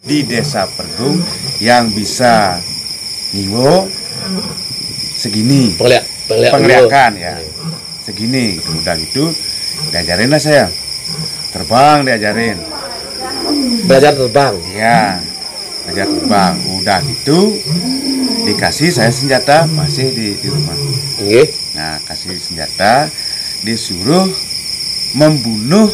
di Desa Pergung yang bisa ngiwo segini penglihakan ya segini. Udah gitu diajarin lah saya terbang, belajar terbang ya, belajar terbang. Udah gitu dikasih saya senjata masih di rumah. Nah, kasih senjata, disuruh membunuh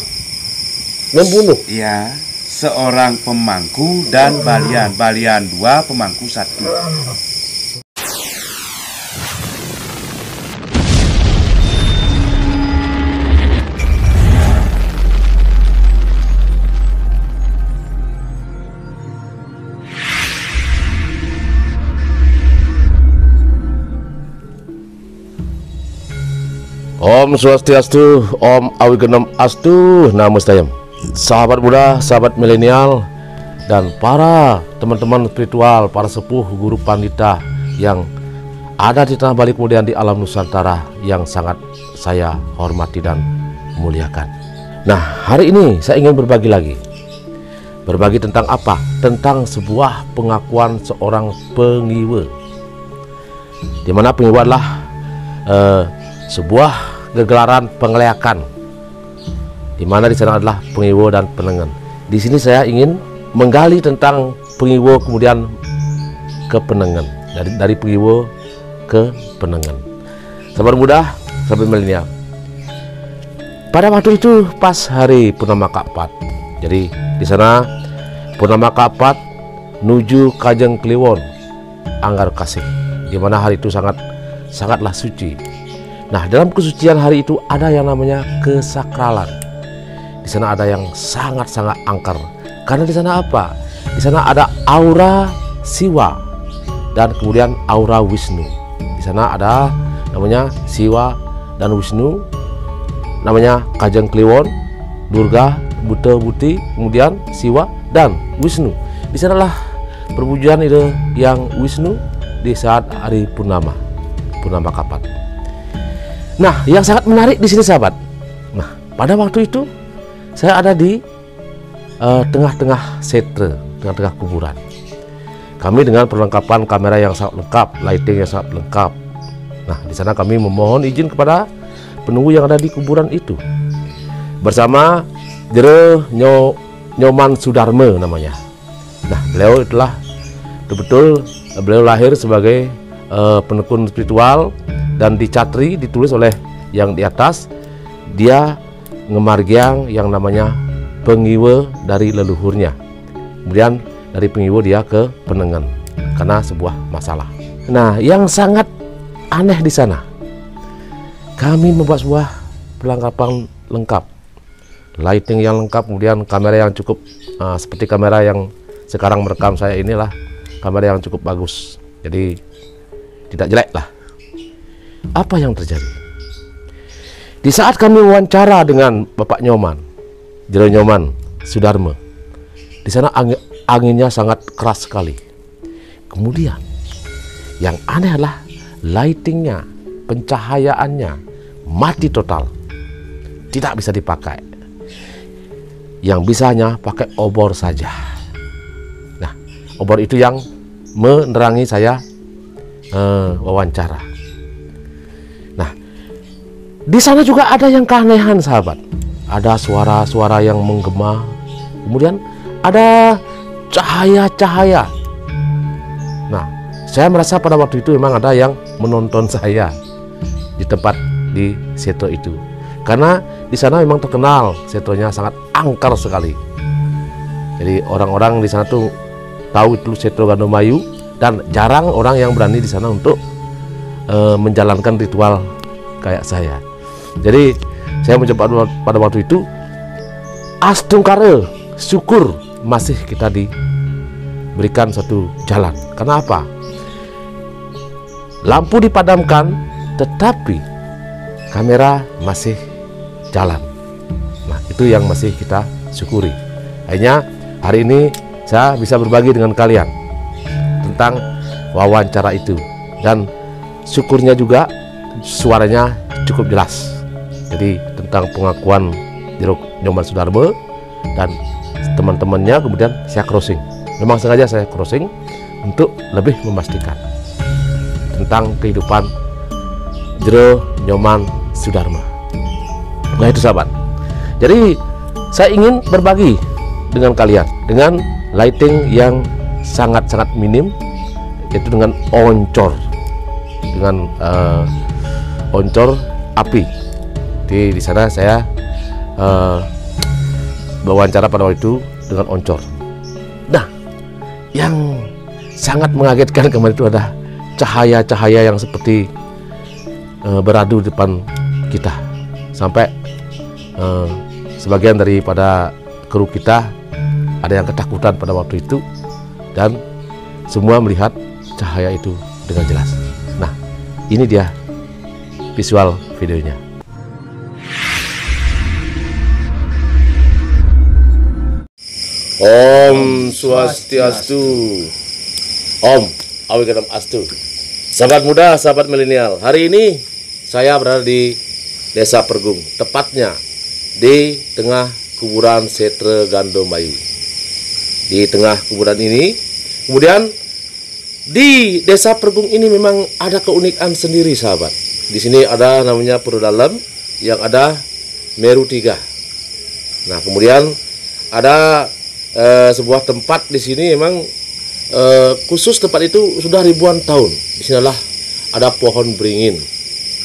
ya seorang pemangku dan balian 2, pemangku 1. Om Swastiastu, Om Awigenom Astu, Namo Buddhaya. Sahabat muda, sahabat milenial, dan para teman-teman spiritual, para sepuh, guru pandita yang ada di tanah Bali kemudian di alam Nusantara yang sangat saya hormati dan muliakan. Nah, hari ini saya ingin berbagi lagi. Berbagi tentang apa? Tentang sebuah pengakuan seorang pengiwa. Di mana pengiwa adalah sebuah gegelaran penglihakan, di mana di sana adalah pengiwo dan penengen. Di sini saya ingin menggali tentang pengiwo kemudian ke penengen, dari pengiwo ke penengen. Sahabat muda, sahabat milenial, pada waktu itu pas hari Purnama Kapat. Jadi di sana Purnama Kapat nuju Kajeng Kliwon Anggar Kasih, di mana hari itu sangatlah suci. Nah, dalam kesucian hari itu ada yang namanya kesakralan. Di sana ada yang sangat-sangat angker. Karena di sana apa? Di sana ada aura Siwa dan kemudian aura Wisnu. Di sana ada namanya Siwa dan Wisnu, namanya Kajeng Kliwon, Durga, Buta Buti, kemudian Siwa dan Wisnu. Di sanalah perwujudan itu yang Wisnu di saat hari Purnama Kapat. Nah, yang sangat menarik di sini sahabat. Nah, pada waktu itu saya ada di tengah-tengah setre, tengah-tengah kuburan. Kami dengan perlengkapan kamera yang sangat lengkap, lighting yang sangat lengkap. Nah, di sana kami memohon izin kepada penunggu yang ada di kuburan itu. Bersama Jere Nyoman Sudarme namanya. Nah, beliau itulah betul-betul beliau lahir sebagai penekun spiritual. Dan di catri ditulis oleh yang di atas, dia ngemargiang yang namanya pengiwe dari leluhurnya. Kemudian dari pengiwe dia ke penengen karena sebuah masalah. Nah, yang sangat aneh di sana, kami membuat sebuah perlengkapan lengkap, lighting yang lengkap, kemudian kamera yang cukup seperti kamera yang sekarang merekam saya inilah kamera yang cukup bagus. Jadi tidak jelek lah. Apa yang terjadi? Di saat kami wawancara dengan Bapak Nyoman, Jero Nyoman Sudarme, di sana anginnya sangat keras sekali. Kemudian yang aneh adalah lightingnya, pencahayaannya mati total, tidak bisa dipakai. Yang bisa hanya pakai obor saja. Nah, obor itu yang menerangi saya wawancara. Di sana juga ada yang keanehan sahabat. Ada suara-suara yang menggema. Kemudian ada cahaya-cahaya. Nah, saya merasa pada waktu itu memang ada yang menonton saya di tempat di seto itu. Karena di sana memang terkenal setonya sangat angker sekali. Jadi orang-orang di sana tuh tahu itu seto Gandomayu dan jarang orang yang berani di sana untuk menjalankan ritual kayak saya. Jadi saya mencoba pada waktu itu astungkare, syukur masih kita diberikan satu jalan. Karena apa? Lampu dipadamkan tetapi kamera masih jalan. Nah, itu yang masih kita syukuri. Akhirnya hari ini saya bisa berbagi dengan kalian tentang wawancara itu, dan syukurnya juga suaranya cukup jelas. Jadi tentang pengakuan Jero Nyoman Sudarme dan teman-temannya, kemudian saya crossing. memang sengaja saya crossing untuk lebih memastikan tentang kehidupan jero Nyoman Sudarma. Nah itu sahabat. Jadi saya ingin berbagi dengan kalian dengan lighting yang sangat-sangat minim, yaitu dengan oncor, dengan oncor api. Di sana saya wawancara pada waktu itu dengan oncor. Nah, yang sangat mengagetkan kemarin itu ada cahaya-cahaya yang seperti beradu di depan kita, sampai sebagian daripada kru kita ada yang ketakutan pada waktu itu, dan semua melihat cahaya itu dengan jelas. Nah, ini dia visual videonya. Om Swastiastu. Om Awigadam Astu. Sahabat muda, sahabat milenial, hari ini saya berada di Desa Pergung, tepatnya di tengah kuburan Setre Gandomayu. Di tengah kuburan ini, kemudian di Desa Pergung ini memang ada keunikan sendiri, sahabat. Di sini ada namanya Pura Dalam, yang ada Meru 3. Nah, kemudian ada sebuah tempat di sini memang khusus tempat itu sudah ribuan tahun. Di sinilah ada pohon beringin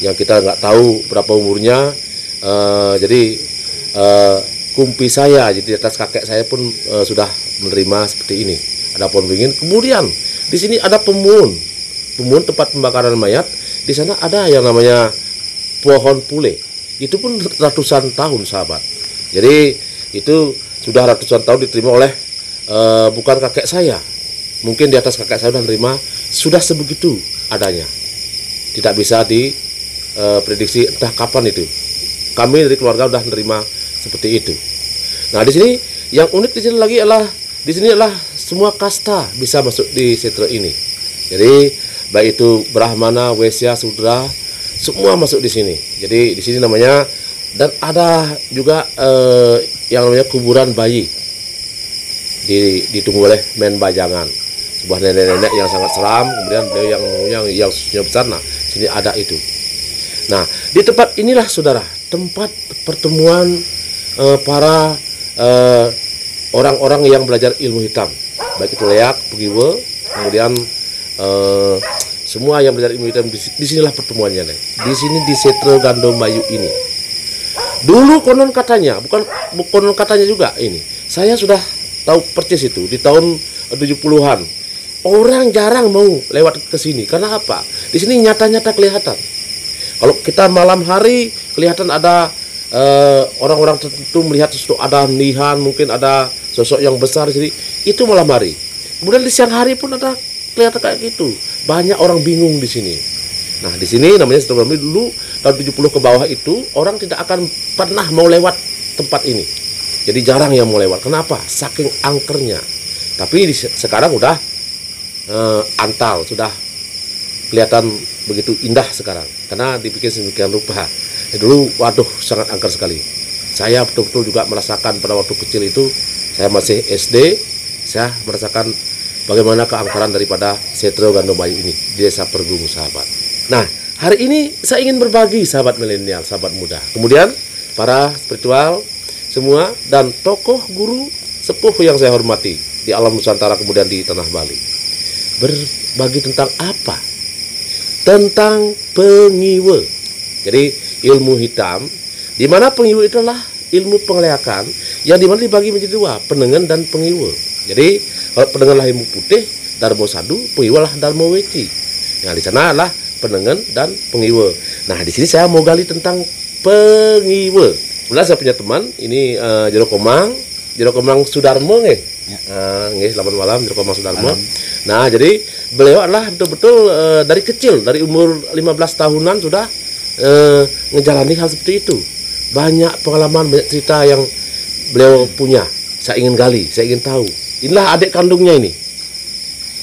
yang kita nggak tahu berapa umurnya. Jadi kumpi saya, jadi di atas kakek saya pun sudah menerima seperti ini. Ada pohon beringin. Kemudian di sini ada pemun tempat pembakaran mayat. Di sana ada yang namanya pohon pule. Itu pun ratusan tahun, sahabat. Jadi itu sudah ratusan tahun diterima oleh bukan kakek saya. Mungkin di atas kakek saya sudah menerima, sudah sebegitu adanya. Tidak bisa diprediksi entah kapan itu. Kami dari keluarga sudah menerima seperti itu. Nah, di sini yang unik di sini lagi adalah di sini adalah semua kasta bisa masuk di setre ini. Jadi baik itu Brahmana, Wesya, Sudra, semua masuk di sini. Jadi di sini namanya, dan ada juga yang namanya kuburan bayi ditunggu oleh Men Bajangan, sebuah nenek-nenek yang sangat seram. Kemudian beliau yang susunya besar. Nah, sini ada itu. Nah, di tempat inilah saudara, tempat pertemuan para orang-orang yang belajar ilmu hitam, baik itu leak, pegiwe, kemudian semua yang belajar ilmu hitam. Di sinilah pertemuannya, nih. Di sini di Setre Gandomayu ini. Dulu konon katanya, bukan konon katanya juga ini. Saya sudah tahu persis itu di tahun 70-an. Orang jarang mau lewat ke sini. Karena apa? Di sini nyata-nyata kelihatan. Kalau kita malam hari kelihatan ada orang-orang tertentu melihat sesuatu, ada nihan, mungkin ada sosok yang besar di sini. Itu malam hari. Kemudian di siang hari pun ada kelihatan kayak gitu. Banyak orang bingung di sini. Nah, di sini namanya Setre Gandomayu. Dulu tahun 70 ke bawah itu orang tidak akan pernah mau lewat tempat ini. Jadi jarang yang mau lewat. Kenapa? Saking angkernya. Tapi sekarang udah antal, sudah kelihatan begitu indah sekarang karena dibikin sedemikian rupa. Dulu waduh sangat angker sekali. Saya betul-betul juga merasakan pada waktu kecil itu, saya masih SD, saya merasakan bagaimana keangkeran daripada Setre Gandomayu ini di Desa Pergung, sahabat. Nah, hari ini saya ingin berbagi, sahabat milenial, sahabat muda, kemudian para spiritual semua, dan tokoh guru sepuh yang saya hormati di alam Nusantara kemudian di tanah Bali, berbagi tentang apa? Tentang pengiwe. Jadi ilmu hitam, di mana pengiwe itu adalah ilmu pengeleakan yang dimana dibagi menjadi dua, penengen dan pengiwe. Jadi kalau penengen lah ilmu putih, Darmo Sadu, pengiwe lah Darmo Weci. Nah, di sana adalah penengen dan pengiwe. Nah, di sini saya mau gali tentang pengiwe. Sebenarnya saya punya teman ini Jero Komang Sudarmo nggih. Ya. Nggih, selamat malam Jero Komang Sudarmo. Nah, jadi beliau adalah betul-betul dari kecil, dari umur 15 tahunan sudah ngejalani hal seperti itu. Banyak pengalaman, banyak cerita yang beliau punya. Saya ingin gali, saya ingin tahu. Inilah adik kandungnya ini.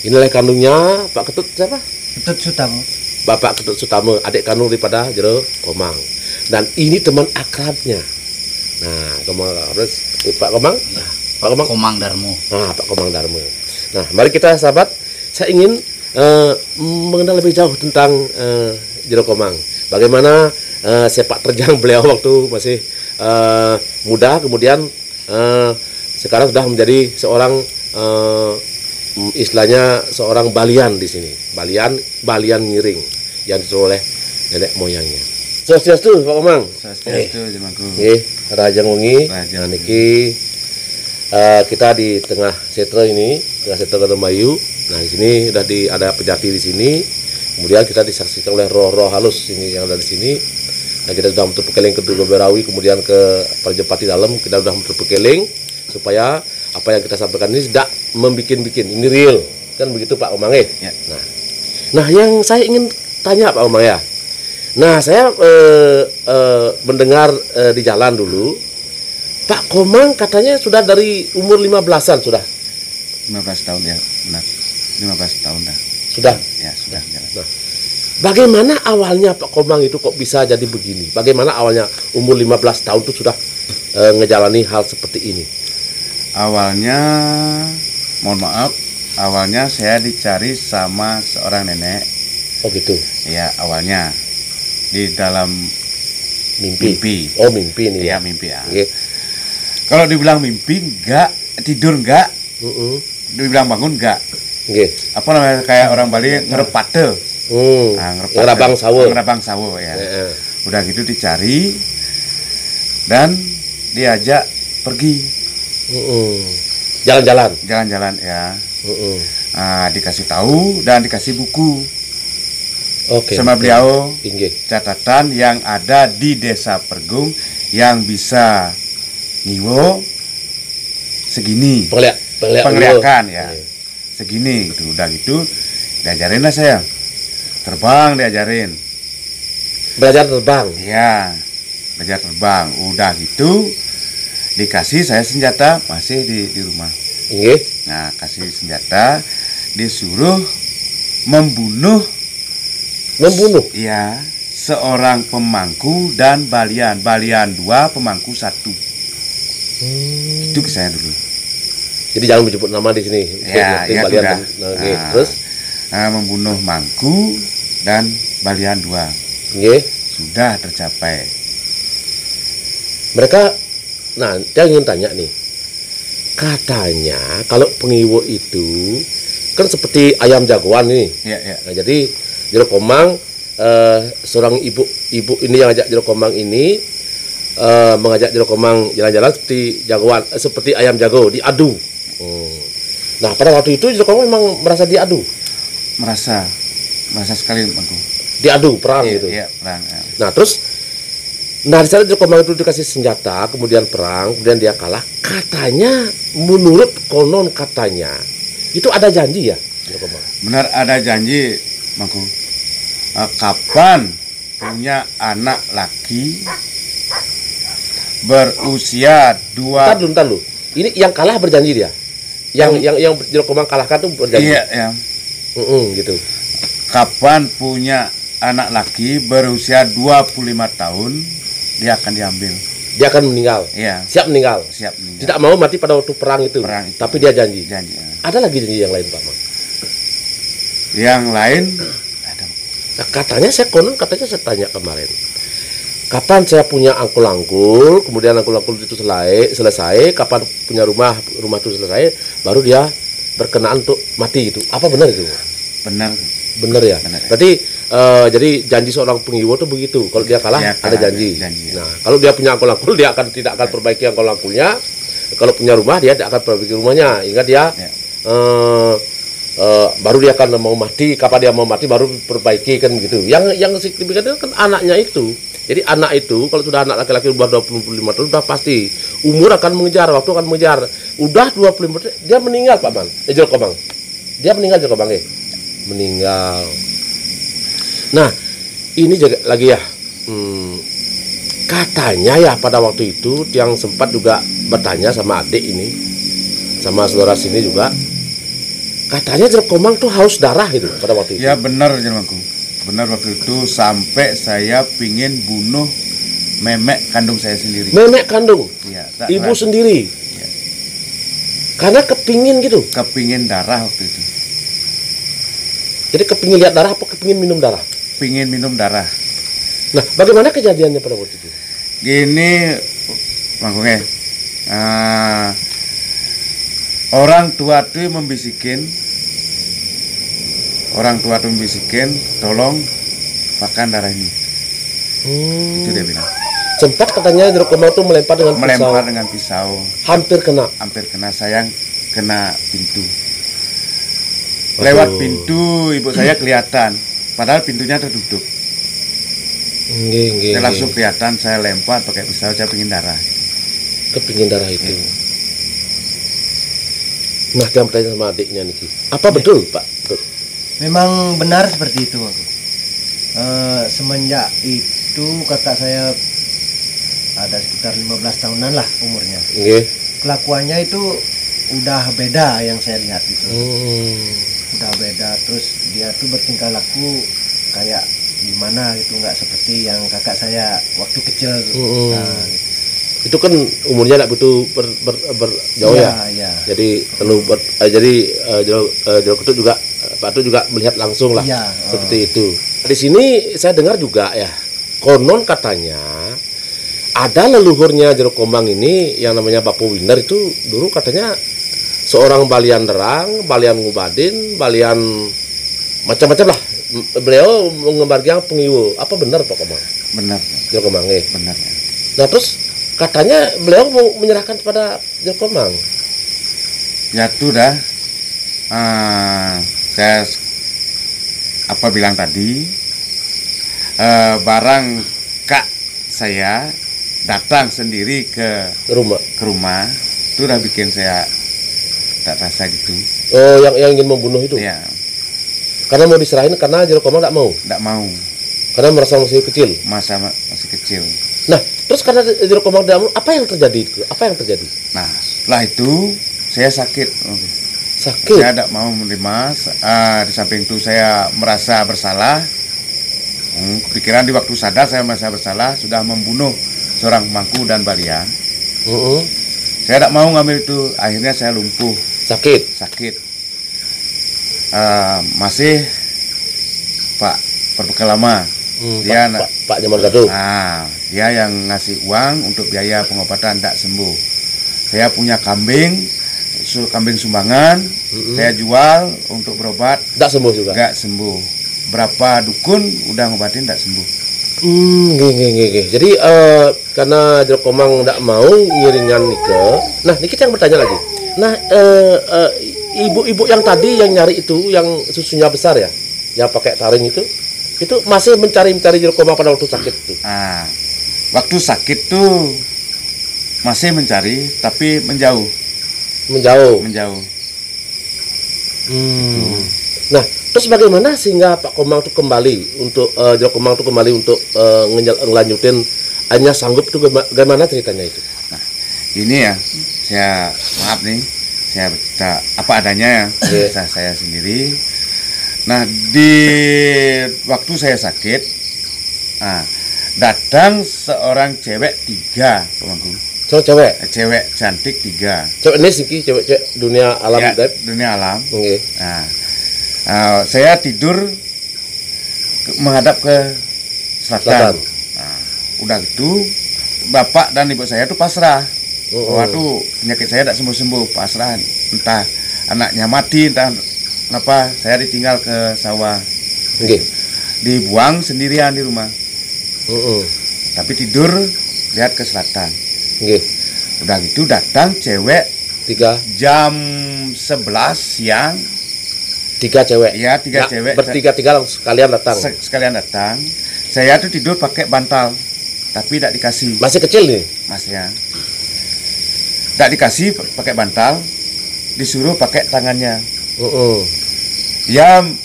Inilah kandungnya Pak Ketut siapa? Ketut Sutamo. Bapak Ketut Sutamo, adik kandung daripada Jero Komang. Dan ini teman akrabnya. Nah, Komang harus Pak Komang. Ya. Pak Komang. Komang Darmo. Nah, Pak Komang Darmo. Nah, mari kita sahabat, saya ingin mengenal lebih jauh tentang Jero Komang. Bagaimana sepak terjang beliau waktu masih muda, kemudian sekarang sudah menjadi seorang istilahnya seorang balian di sini, balian ngiring yang disuruh oleh nenek moyangnya. Swastiastu Pak Komang. Swastiastu Jemangku. Nggih, Rajang Wengi. Rajang Nah niki kita di tengah setra ini, tengah setra Gademayu. Nah di sini sudah ada pejati di sini. Kemudian kita disaksikan oleh roh-roh halus ini yang ada di sini. Nah kita sudah menutup keling ke Berawi, kemudian ke Parjepati dalam, kita sudah menutup keling supaya apa yang kita sampaikan ini tidak membikin-bikin, ini real, kan begitu Pak Komang ya. Nah yang saya ingin tanya Pak Komang ya. Nah saya mendengar di jalan dulu, Pak Komang katanya sudah dari umur 15-an sudah. 15 tahun ya, benar. 15 tahun dah. Sudah? Ya, sudah jalan. Nah, bagaimana awalnya Pak Komang itu kok bisa jadi begini? Bagaimana awalnya umur 15 tahun itu sudah ngejalani hal seperti ini? Awalnya, mohon maaf, awalnya saya dicari sama seorang nenek. Oh gitu? Ya, awalnya di dalam mimpi. Oh mimpi nih ya? ya? Mimpi ya. Okay. Kalau dibilang mimpi, enggak. Tidur enggak. Dibilang bangun enggak. Okay. Apa namanya, kayak orang Bali ngerepate. Nah, ngerabang sawo. Ngerabang sawo ya. Udah gitu dicari dan diajak pergi. Jalan-jalan. Jalan-jalan ya. Nah, dikasih tahu dan dikasih buku. Sama beliau catatan yang ada di Desa Pergung yang bisa ngiwo segini. Penglihakan ya. Segini gitu. Udah gitu diajarin lah saya. Terbang diajarin. Belajar terbang. Iya. Belajar terbang. Udah gitu dikasih saya senjata masih di rumah. Nah, kasih senjata, disuruh membunuh. Iya, seorang pemangku dan balian 2, pemangku 1. Itu kisahnya dulu. Jadi jangan menyebut nama di sini. Ya, balian. Terus membunuh mangku dan balian 2. Sudah tercapai. Mereka, nah, saya ingin tanya nih. Katanya kalau pengiwo itu kan seperti ayam jagoan nih. Nah, jadi Jero Komang, seorang ibu ini yang ajak Jero Komang ini mengajak Jero Komang jalan-jalan seperti jagoan, seperti ayam jago, diadu. Nah pada waktu itu Jero Komang memang merasa diadu. Merasa sekali Bangku. Diadu perang gitu. Iya, perang. Ya. Nah terus, di sana Jero Komang itu dikasih senjata, kemudian perang, kemudian dia kalah. Katanya, menurut konon katanya, itu ada janji ya Jero Komang. Benar ada janji Bangku. Kapan punya anak laki berusia 2. Entar dulu. Ini yang kalah berjanji dia. Yang Jero Komang kalahkan tuh berjanji. Iya. Gitu. Kapan punya anak laki berusia 25 tahun, dia akan diambil. Dia akan meninggal. Iya. Siap meninggal. Tidak mau mati pada waktu perang itu. Tapi dia janji. Ya. Ada lagi janji yang lain, Pak Mang? Yang lain ada. Nah, katanya saya tanya kemarin. Kapan saya punya angkul-angkul, kemudian angkul-angkul itu selesai, kapan punya rumah itu selesai, baru dia berkenaan untuk mati gitu. Apa benar itu? Benar ya. Benar. Berarti jadi janji seorang pengiwo itu begitu. Kalau dia kalah, ada janji. Ya. Nah, kalau dia punya angkul-angkul, dia tidak akan perbaiki angkul-angkulnya. Kalau punya rumah, dia tidak akan perbaiki rumahnya. Ingat dia. Baru dia akan mau mati, kapan dia mau mati baru perbaiki kan begitu. Yang signifikan itu kan anaknya itu. Jadi anak itu kalau sudah anak laki-laki umur 25 tahun sudah pasti umur akan mengejar, waktu akan mengejar. Udah 25 tahun dia meninggal Pak Mang. Jero Komang. Dia meninggal Jero Komang meninggal. Nah, ini juga lagi ya. Katanya ya pada waktu itu yang sempat juga bertanya sama adik ini, sama saudara sini juga. Katanya Jero Komang tuh haus darah itu pada waktu itu. Ya benar Jelmangku. Benar waktu itu sampai saya pingin bunuh memek kandung saya sendiri. Memek kandung? Ya, ibu sendiri? Ya. Karena kepingin gitu. Kepingin darah waktu itu. Jadi kepingin lihat darah apa kepingin minum darah? Pingin minum darah. Nah, bagaimana kejadiannya pada waktu itu? Gini, mangkungnya, orang tua tuh membisikin, tolong makan darah ini. Itu dia bilang. Sempat katanya Jero Kemang tuh melempar dengan pisau. Hampir kena. Sayang kena pintu. Lewat pintu ibu saya kelihatan, padahal pintunya tertutup. Saya langsung kelihatan, saya lempar pakai pisau, saya pingin darah. Kepingin darah itu. Nah, dia bertanya sama adiknya nih, apa betul Pak? Betul. Memang benar seperti itu. Semenjak itu kakak saya ada sekitar 15 tahunan lah umurnya. Kelakuannya itu udah beda yang saya lihat itu. Udah beda, terus dia tuh bertingkah laku kayak gimana gitu, nggak seperti yang kakak saya waktu kecil. Nah, itu kan umurnya nggak butuh jauh ya. Jadi Jero Ketut juga Pak Ketut juga melihat langsung lah seperti itu. Di sini saya dengar juga ya, konon katanya ada leluhurnya Jero Kemang ini yang namanya Bapu Winner itu dulu katanya seorang balian derang, balian ngubadin, balian macam-macam lah. Beliau mengembangkan pengiwo. Apa benar Pak Kemang? Benar. Jero Kemang, benar. Nah, terus katanya beliau mau menyerahkan kepada Jero Kemang. Ya tuh dah. Saya bilang tadi, barang kak saya datang sendiri ke rumah, itu udah bikin saya tak rasa gitu. Oh, yang ingin membunuh itu? Ya. Karena mau diserahin, karena Jero Kemang nggak mau? Nggak mau. Karena merasa masih kecil? Masih kecil. Nah, terus karena Jero Kemang tidak mau, apa yang terjadi itu? Nah, setelah itu saya sakit. Saya tidak mau menerima. Di samping itu saya merasa bersalah. Kepikiran di waktu sadar saya merasa bersalah, sudah membunuh seorang pemangku dan balian. Saya tidak mau ngambil itu, akhirnya saya lumpuh. Sakit. Masih Pak Perbekal Lama. Dia Pak Nyaman Gado. Dia yang ngasih uang untuk biaya pengobatan, tidak sembuh. Saya punya kambing sumbangan, saya jual untuk berobat, tidak sembuh juga. Nggak sembuh. Berapa dukun udah ngobatin, tidak sembuh. Jadi karena Jero Kemang tidak mau ngiringan Nike. Nah, ini kita yang bertanya lagi. Nah, ibu-ibu yang tadi yang nyari itu, yang susunya besar ya, yang pakai taring itu masih mencari Jero Kemang pada waktu sakit itu. Waktu sakit tuh masih mencari, tapi menjauh. Nah, terus bagaimana sehingga Pak Kemang itu kembali untuk Jero Kemang itu kembali untuk ngelanjutin, hanya sanggup itu bagaimana ceritanya itu? Nah, ini ya, maaf nih, saya bercerita apa adanya ya, saya sendiri. Nah, di waktu saya sakit, datang seorang cewek 3, pemangku. Cewek cantik 3. Cewek ini sih, cewek dunia alam. Ya, dunia alam. Nah, saya tidur menghadap ke selatan. Nah, udah gitu, bapak dan ibu saya tuh pasrah. Bahwa tuh penyakit saya tidak sembuh-sembuh, pasrah. Entah anaknya mati, entah kenapa saya ditinggal ke sawah. Dibuang sendirian di rumah. Tapi tidur lihat ke selatan. Udah gitu datang cewek 3 jam 11 siang. 3 cewek. Iya, 3 cewek. Bertiga-tiga langsung sekalian datang. Saya tuh tidur pakai bantal, tapi tidak dikasih. Masih kecil nih? Masih ya. Tidak dikasih pakai bantal, disuruh pakai tangannya.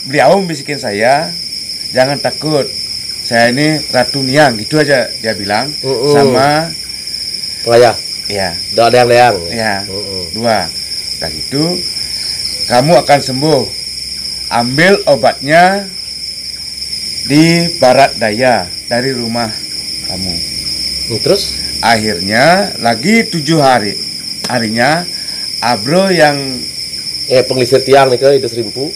Beliau bisikin saya, jangan takut. Saya ini Ratu Niang, gitu aja dia bilang. Sama pengayah. Iya. Leang-leang. Iya. 2. Udah gitu, kamu akan sembuh. Ambil obatnya di barat daya dari rumah kamu. Terus? Akhirnya lagi 7 harinya Abro yang Penglisir tiang nih ke itu serimpu.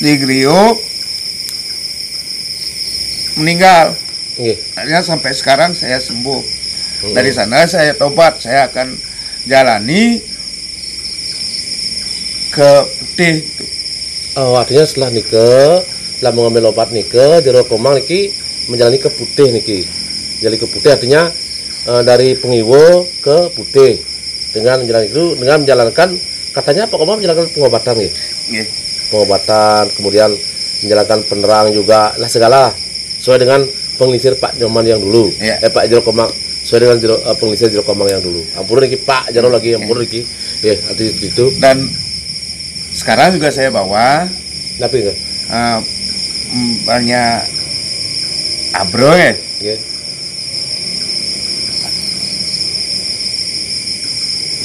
Di Griok meninggal. Akhirnya sampai sekarang saya sembuh. Dari sana saya tobat, saya akan jalani ke putih gitu. Oh, artinya setelah nikah, setelah mengambil obat nikah, Jero Komang niki menjalani ke putih niki. Jadi ke putih artinya dari Pengiwo ke putih dengan menjalani itu, dengan menjalankan, katanya Pak Komang menjalankan pengobatan nih. Pengobatan, kemudian menjalankan penerang juga lah, segala sesuai dengan penglisir Pak Nyoman yang dulu. Pak Jero Komang sesuai dengan penglisir Jero Komang yang dulu. Ampun niki Pak Jero lagi, ampun niki. Arti itu. Dan sekarang juga saya bawa tapi banyak Abro ya.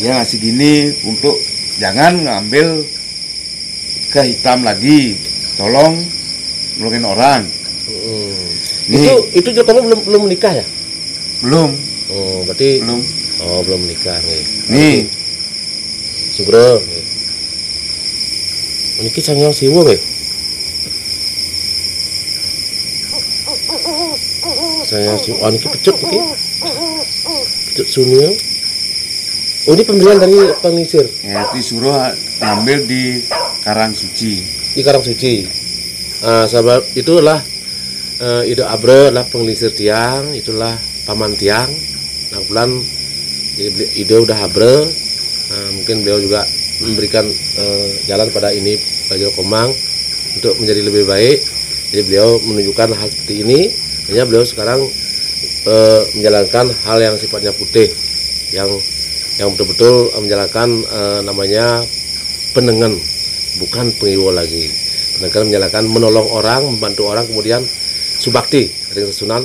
Dia ngasih gini untuk jangan ngambil ke hitam lagi, tolong nolongin orang. Itu Jero Komang belum menikah ya? Belum. Oh, berarti belum. Oh, belum menikah nih. Nih. Subro. Niki sangyang siwo nggih. Saya siwo niki pecut niki. Pecut sunil. Oh, ini pembelian dari penglisir. Ya, disuruh ngambil di Karang Suci. Di Karang Suci. Sahabat, itulah Ido Abro adalah penglisir tiang, itulah paman tiang. Nah, kebetulan Ido udah Abro, mungkin beliau juga memberikan jalan pada ini Pak Jero Komang untuk menjadi lebih baik. Jadi beliau menunjukkan hal seperti ini. Hanya beliau sekarang menjalankan hal yang sifatnya putih, yang betul-betul menjalankan namanya penengen, bukan pengiwo lagi. Penengen menjalankan menolong orang, membantu orang, kemudian subakti dari Sunan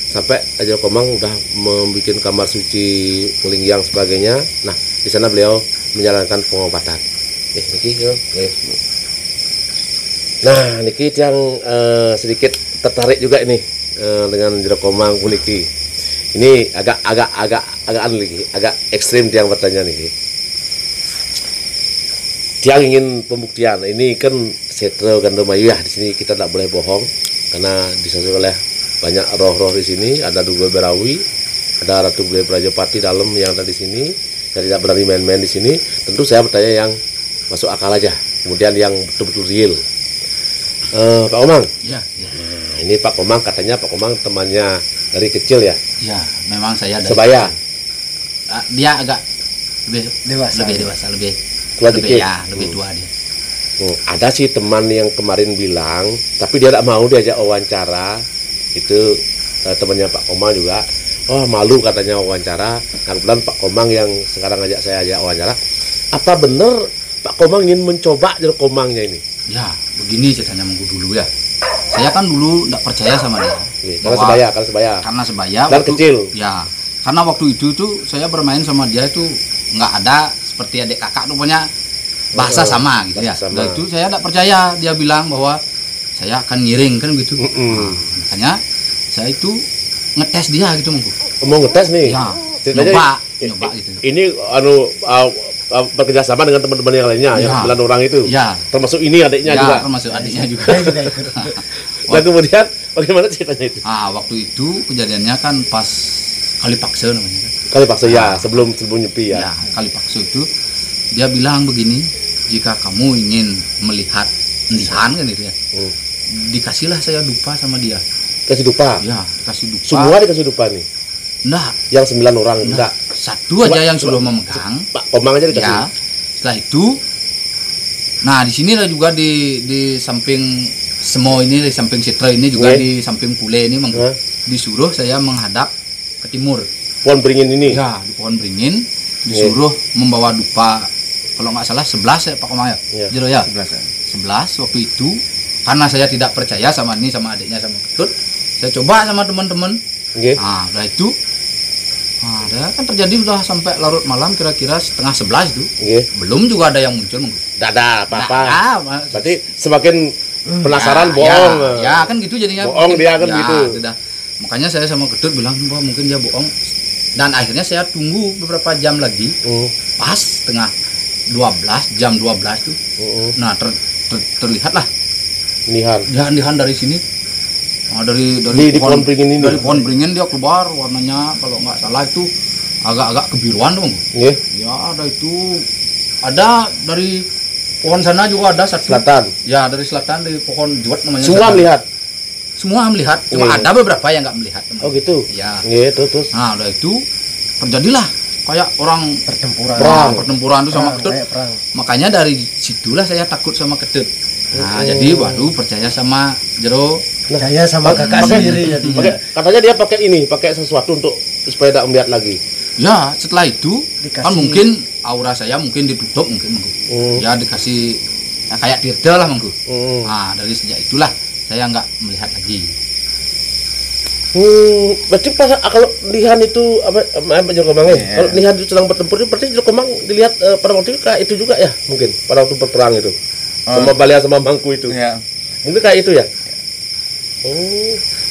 sampai Pak Jero Komang udah membuat kamar suci, ngelingyang sebagainya. Nah, di sana beliau menjalankan pengobatan. Niki, nah niki yang sedikit tertarik juga ini dengan Jero Komang puniki. Ini agak ekstrim tiang bertanya nih. Tiang ingin pembuktian. Ini kan Setro Gandomayu ya, di sini kita tidak boleh bohong karena disaksikan oleh banyak roh-roh di sini. Ada Dugo Berawi, ada Ratu Gule Prajopati dalam yang ada di sini. Saya tidak berani main-main di sini. Tentu saya bertanya yang masuk akal aja. Kemudian yang betul-betul real. Pak Komang. Ya. Nah, ini Pak Komang, katanya Pak Komang temannya dari kecil ya. Ya, memang saya dari sebaya. Dia agak lebih dewasa, lebih tua dikit. Lebih tua dia. Ada sih teman yang kemarin bilang, tapi dia tidak mau diajak wawancara. Itu temannya Pak Komang juga. Oh, malu katanya wawancara. Kebetulan Pak Komang yang sekarang saya ajak wawancara. Apa benar Pak Komang ingin mencoba Jero Komangnya ini? Ya, begini ceritanya Mengku dulu ya. Saya kan dulu tidak percaya sama dia. Karena sebaya. Dan waktu, kecil. Ya, karena waktu itu tuh saya bermain sama dia itu nggak ada seperti adik kakak tuh punya bahasa sama gitu ya. Nah, itu saya tidak percaya, dia bilang bahwa saya akan ngiring kan gitu. Makanya saya itu ngetes dia gitu Mengku. Mau ngetes nih? Ya, nyoba gitu. Ini bekerja sama dengan teman-teman yang lainnya, yang 9 orang itu. Ya. Termasuk ini adiknya juga. Termasuk adiknya juga. Dan kemudian bagaimana ceritanya itu? Waktu itu kejadiannya kan pas Kalipaksa namanya kan. Kalipaksa ya, sebelum Nyepi ya. Ya, Kalipaksa itu dia bilang begini, jika kamu ingin melihat endihan kan gitu ya. Dikasihlah saya dupa sama dia. Kasih dupa? Ya, kasih dupa. Semua dikasih dupa nih? Enggak. Yang 9 orang enggak? Satu aja yang sudah memegang. Pak Komang aja dikasih? Ya, setelah itu, nah di sini juga di samping Semo ini, di samping Sitra ini juga di samping Pule ini disuruh saya menghadap ke timur. Pohon beringin ini? Ya, di pohon beringin disuruh membawa dupa, kalau nggak salah 11 ya Pak Komang ya? Jero ya? 11 waktu itu, karena saya tidak percaya sama ini, sama adiknya, sama Ketut, saya coba sama teman-teman. Nah, udah itu, kan terjadi udah sampai larut malam, kira-kira setengah 11 itu. Belum juga ada yang muncul. Tidak ada apa-apa. Berarti semakin penasaran, bohong. Ya kan gitu jadinya. Bohong dia kan gitu. Makanya saya sama Ketut bilang bahwa mungkin dia bohong. Dan akhirnya saya tunggu beberapa jam lagi, pas jam 12 tuh. Nah, terlihatlah nihan dari sini. Nah, dari pohon beringin ini. Dari pohon beringin dia keluar, warnanya kalau nggak salah itu agak-agak kebiruan dong. Nggih. Ya, ada dari pohon sana juga ada satu. Selatan. Ya, dari selatan, dari pohon juwet namanya. Semua melihat. Cuma ada beberapa yang nggak melihat. Oh gitu. Ya. Nggih, terus. Nah, udah itu terjadilah kayak orang pertempuran itu sama ketut. Makanya dari situlah saya takut sama ketut. Nah, jadi baru percaya sama Jero. Percaya sama kakak sendiri. Katanya dia pakai sesuatu untuk supaya tidak melihat lagi. Ya, setelah itu kan mungkin aura saya mungkin ditutup mungkin. Ya dikasih kayak tirde lah mengku. Nah, dari sejak itulah saya nggak melihat lagi. Berarti kalau lihan itu apa Jero Kemang ya? Kalau lihan itu sedang bertempur itu berarti Jero Kemang dilihat pada waktu itu kayak itu juga ya mungkin pada waktu berperang itu. Sama Balia sama Mangku itu. Iya. Itu kayak itu ya.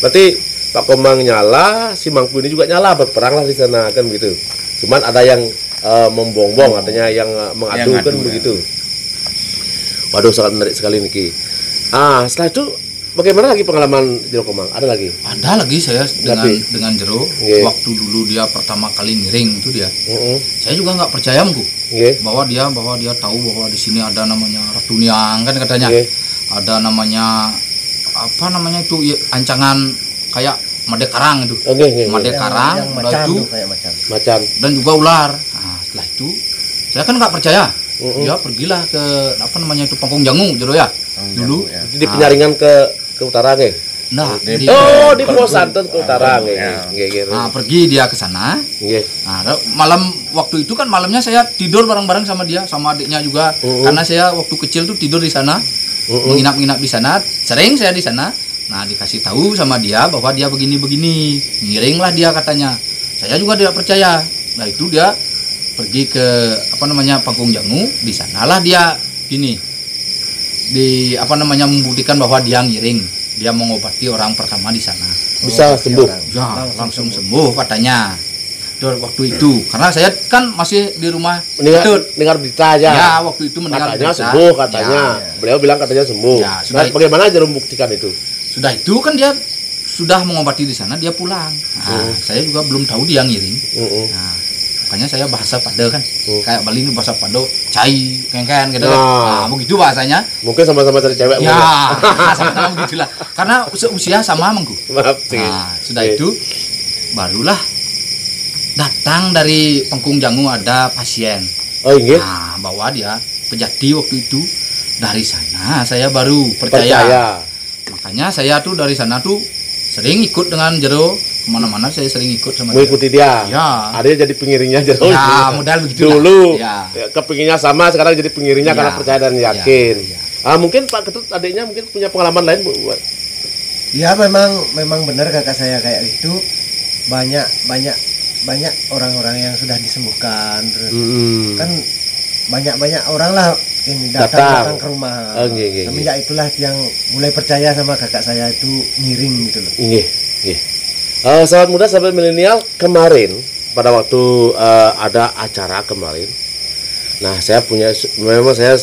Berarti Pak Komang nyala, si Mangku ini juga nyala, berperang lah di sana kan begitu. Cuman ada yang membongbong, artinya yang mengadu kan begitu. Waduh, sangat menarik sekali Niki. Setelah itu bagaimana lagi pengalaman Jero Kemang? Ada lagi? Ada lagi saya dengan Jero. Waktu dulu dia pertama kali ngiring itu dia. Saya juga nggak percaya Mangku. Bahwa dia tahu bahwa di sini ada namanya Ratu Niang kan katanya. Ada namanya apa namanya itu ancangan kayak Made Karang itu. Made Karang itu kayak macan dan juga ular. Nah, setelah itu saya kan nggak percaya. Dia pergilah ke apa namanya itu Pangkong Jangu Jero ya. Dulu di penyaringan ke utara nggih. Nah, di Pulau Santen ke utara nggih. Nah, pergi dia ke sana. Nah, malam waktu itu kan malamnya saya tidur bareng-bareng sama dia, sama adiknya juga. Karena saya waktu kecil tuh tidur di sana. Menginap-nginap di sana, sering saya di sana. Nah, dikasih tahu sama dia bahwa dia begini-begini. Ngiringlah dia katanya. Saya juga tidak percaya. Nah, itu dia pergi ke apa namanya Pangkong Jangu, di sanalah dia gini. Membuktikan bahwa dia ngiring. Dia mengobati orang pertama di sana. Bisa sembuh. Ya, langsung sembuh katanya. Waktu itu, karena saya kan masih di rumah. Dengar berita aja. Ya, waktu itu mendengar katanya berita. Sembuh katanya. Beliau bilang katanya sembuh. Ya, bagaimana Jero membuktikan itu? Sudah itu kan dia sudah mengobati di sana, dia pulang. Nah, saya juga belum tahu dia ngiring. Nah, makanya saya bahasa Pado kan. Kayak Bali ini bahasa Pado, cai, kengken gitu kan. Nah, begitu bahasanya. Mungkin sama-sama cari cewek. Ya, sama-sama begitulah. Karena usia sama Mangku. Maaf, nah, sudah itu barulah datang dari Pangkong Jangu ada pasien. Nah, bawa dia Pejati waktu itu. Dari sana saya baru percaya. Makanya saya tuh dari sana tuh sering ikut dengan Jero. Kemana-mana saya sering ikut sama dia. Mengikuti dia? Ya. Ada jadi pengiringnya Jero? Ya, modal begitu. Dulu, kepinginnya sama, sekarang jadi pengiringnya karena percaya dan yakin. Mungkin Pak Ketut adiknya mungkin punya pengalaman lain, Bu? Ya, memang benar kakak saya kayak itu. Banyak orang-orang yang sudah disembuhkan. Terus kan banyak orang lah ini datang ke rumah. Semenjak itulah yang mulai percaya sama kakak saya itu ngiring gitu loh. Sahabat muda, sahabat milenial, kemarin pada waktu ada acara kemarin. Nah, memang saya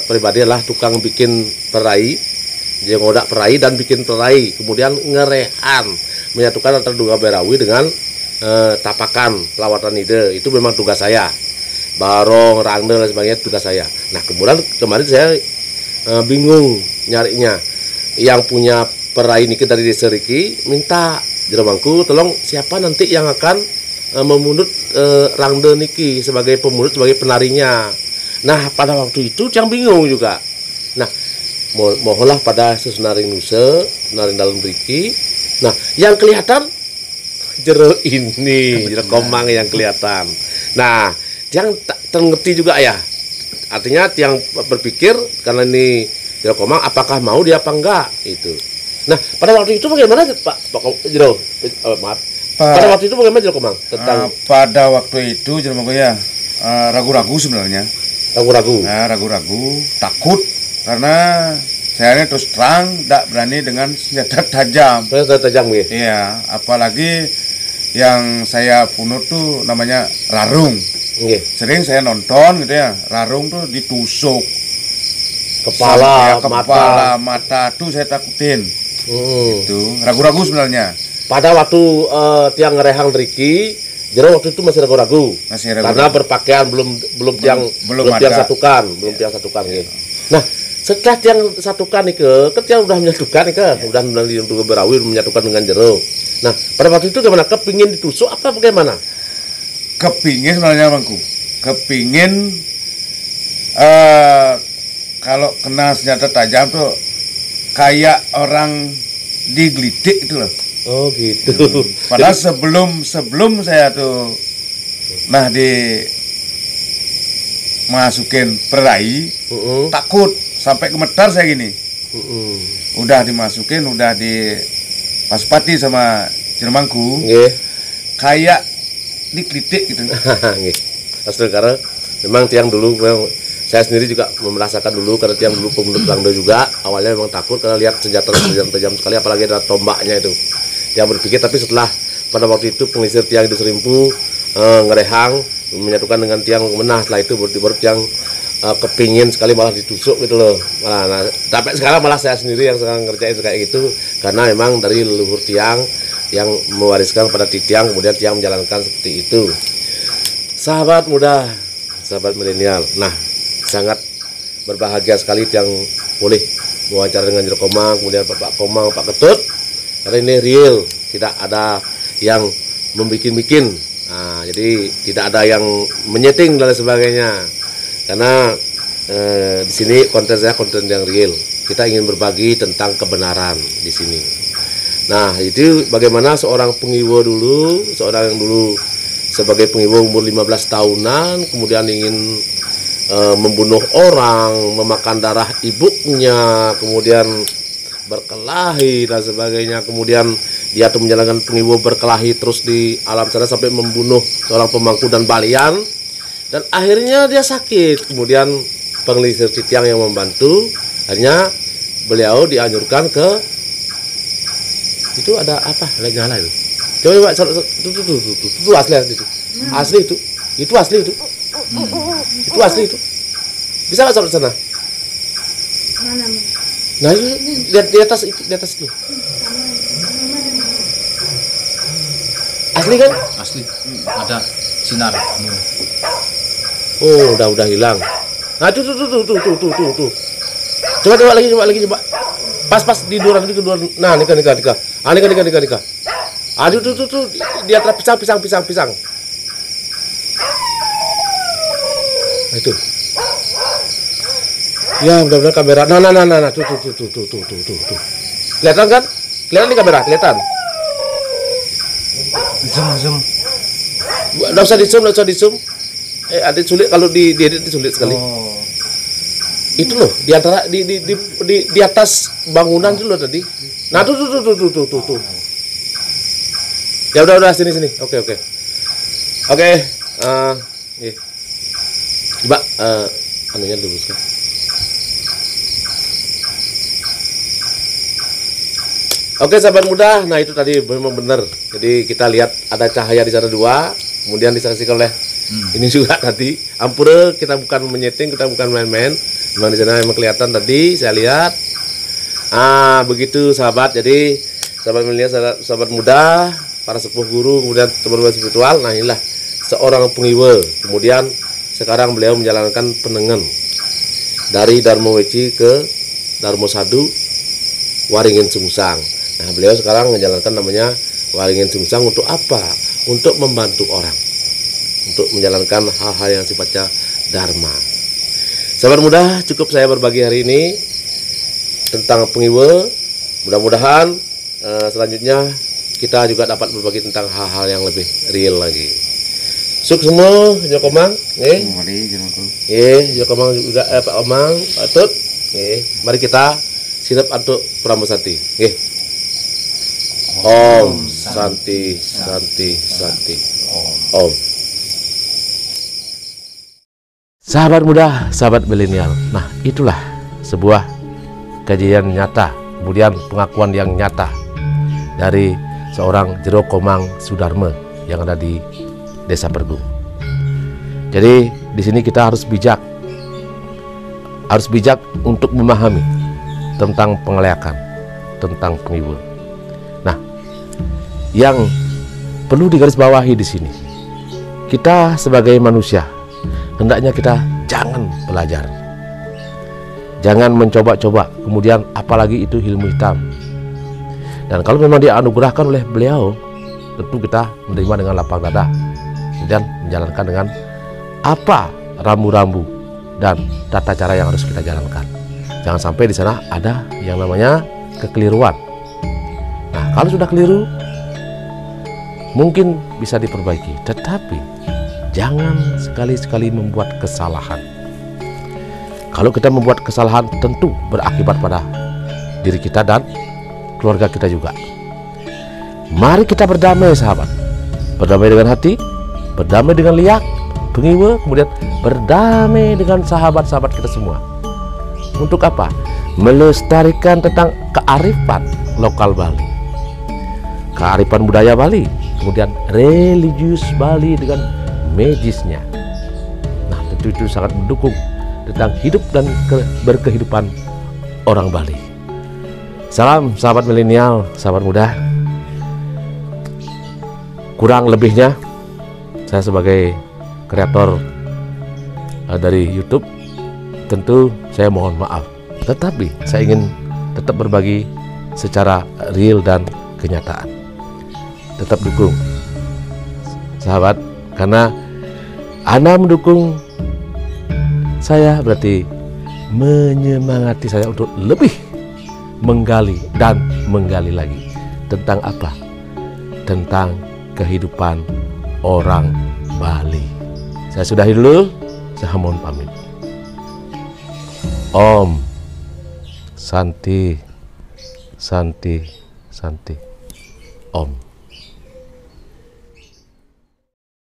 pribadi adalah tukang bikin perai, ngodak perai dan bikin perai, kemudian ngerehan, menyatukan antara Duga Berawi dengan tapakan lawatan ide. Itu memang tugas saya. Barong, rangde dan sebagainya tugas saya. Nah, kemudian kemarin saya bingung nyarinya. Yang punya perai niki dari Desa Riki minta Jero Mangku, tolong siapa nanti yang akan memunut rangde niki sebagai pemunut, sebagai penarinya. Nah, pada waktu itu yang bingung juga. Nah, mohonlah pada sesunaring Nuse, naring dalam Riki. Nah, yang kelihatan Jero ini, Jero Kemang yang kelihatan. Nah, yang tak ngerti juga ya. Artinya yang berpikir karena ini Jero Kemang, apakah mau dia apa enggak itu. Nah, pada waktu itu bagaimana Pak Jero? Pada waktu itu bagaimana Jero Kemang tentang pada waktu itu Jero Mangku ya ragu-ragu sebenarnya. Ragu-ragu. Nah, ragu-ragu, takut karena saya ini terus terang tidak berani dengan senjata tajam. Senjata tajam ya. Iya, apalagi yang saya punut tuh namanya rarung. Sering saya nonton gitu ya, rarung tuh ditusuk kepala, mata tuh saya takutin. Itu ragu-ragu sebenarnya. Pada waktu tiang ngerehang Riki, Jero waktu itu masih ragu-ragu. Karena berpakaian belum tiang satukan, ya. Nah, setelah tiang satukan nih ke tiang udah menyatukan nih udah berawil menyatukan dengan Jero. Nah, pada waktu itu gimana? Kepingin ditusuk apa bagaimana? Kepingin sebenarnya bangku. Kepingin kalau kena senjata tajam tuh kayak orang digelitik gitu loh. Oh gitu. Padahal sebelum saya tuh masukin perai, takut sampai gemetar saya gini. Udah dimasukin, udah di paspati sama jelmangku, kayak digelitik gitu. Asli karena memang tiang dulu saya sendiri juga merasakan dulu karena tiang dulu pemenut Langdo juga awalnya memang takut karena lihat senjata tajam sekali, apalagi ada tombaknya itu. Tiang berpikir, tapi setelah pada waktu itu pengisir tiang di Serimpu ngerehang menyatukan dengan tiang menah, setelah itu baru tiang kepingin sekali malah ditusuk gitu loh. Nah, tapi sekarang malah saya sendiri yang sekarang ngerjain kayak gitu karena memang dari leluhur tiang yang mewariskan pada tiang, kemudian tiang menjalankan seperti itu. Sahabat muda, sahabat milenial, nah sangat berbahagia sekali yang boleh wawancara dengan Jero Komang, kemudian Pak Komang, Pak Ketut, karena ini real, tidak ada yang membikin-bikin. Nah, jadi tidak ada yang menyeting dan sebagainya. Karena di sini konten saya konten yang real. Kita ingin berbagi tentang kebenaran di sini. Nah, itu bagaimana seorang pengiwo dulu, seorang yang dulu sebagai pengiwo umur 15 tahunan, kemudian ingin membunuh orang, memakan darah ibunya, kemudian berkelahi dan sebagainya. Kemudian dia tuh menjalankan pengiwo berkelahi terus di alam sana sampai membunuh seorang pemangku dan balian. Dan akhirnya dia sakit. Kemudian pengelisir tiang yang membantu, akhirnya beliau dianjurkan ke itu ada apa? Nyala itu. Coba itu asli itu. Asli itu. Itu asli itu. Itu asli itu. Bisa nggak sampai sana? Mana? Nah, itu di atas itu. Asli kan? Asli. Ada sinar. Oh, udah hilang. Nah, tuh. Coba lagi. Pas di duran. Nah, nikah. Ah, nikah. Aduh, tuh. Di atas pisang. Nah, itu. Ya, benar-benar kamera. Nah, tuh. Kelihatan kan? Kelihatan di kamera, kelihatan. Zoom. Nggak usah di zoom. Ada sulit kalau di edit sulit sekali. Oh. Itu loh, di antara di atas bangunan itu loh tadi. Nah, tuh. Ya udah sini. Oke. Nih. Coba anunya luruskan. Oke, sahabat muda, nah itu tadi memang benar. Jadi kita lihat ada cahaya di sana 2, kemudian disaksikan oleh ini juga tadi. Ampura, kita bukan menyeting, kita bukan main-main. Memang di sana memang kelihatan tadi saya lihat. Begitu sahabat. Jadi sahabat melihat sahabat muda, para sepuh guru, kemudian teman-teman spiritual. Nah, inilah seorang pengiwe. Kemudian sekarang beliau menjalankan penengen dari Dharma Weci ke Dharma Sadu Waringin Sungsang. Nah, beliau sekarang menjalankan namanya Waringin Sungsang untuk apa? Untuk membantu orang, untuk menjalankan hal-hal yang sifatnya dharma. Sahabat muda, cukup saya berbagi hari ini tentang pengiwe. Mudah-mudahan selanjutnya kita juga dapat berbagi tentang hal-hal yang lebih real lagi. Sukses semua, Jero Komang. Jero Komang juga Pak Komang, Pak Tut. Mari kita sinep untuk Pramesati. Om Santi. Om. Sahabat muda, sahabat milenial. Nah, itulah sebuah kejadian nyata, kemudian pengakuan yang nyata dari seorang Jero Komang Sudarme yang ada di Desa Pergung. Jadi di sini kita harus bijak untuk memahami tentang pengelakan, tentang pengiwul. Nah, yang perlu digarisbawahi di sini, kita sebagai manusia hendaknya kita jangan belajar, jangan mencoba-coba, kemudian apalagi itu ilmu hitam. Dan kalau memang dianugerahkan oleh beliau, tentu kita menerima dengan lapang dada, kemudian menjalankan dengan apa rambu-rambu dan tata cara yang harus kita jalankan. Jangan sampai di sana ada yang namanya kekeliruan. Nah, kalau sudah keliru, mungkin bisa diperbaiki, tetapi jangan sekali-sekali membuat kesalahan. Kalau kita membuat kesalahan, tentu berakibat pada diri kita dan keluarga kita juga. Mari kita berdamai, sahabat. Berdamai dengan hati, berdamai dengan liak, pengiwa, kemudian berdamai dengan sahabat-sahabat kita semua. Untuk apa? Melestarikan tentang kearifan lokal Bali, kearifan budaya Bali, kemudian religius Bali dengan magisnya. Nah, tentu itu sangat mendukung tentang hidup dan berkehidupan orang Bali. Salam sahabat milenial, sahabat muda. Kurang lebihnya saya sebagai kreator dari YouTube tentu saya mohon maaf, tetapi saya ingin tetap berbagi secara real dan kenyataan. Tetap dukung sahabat, karena Anda mendukung saya berarti menyemangati saya untuk lebih menggali dan menggali lagi tentang apa? Tentang kehidupan orang Bali. Saya sudahi dulu, saya mohon pamit. Om Santi Santi Santi Om.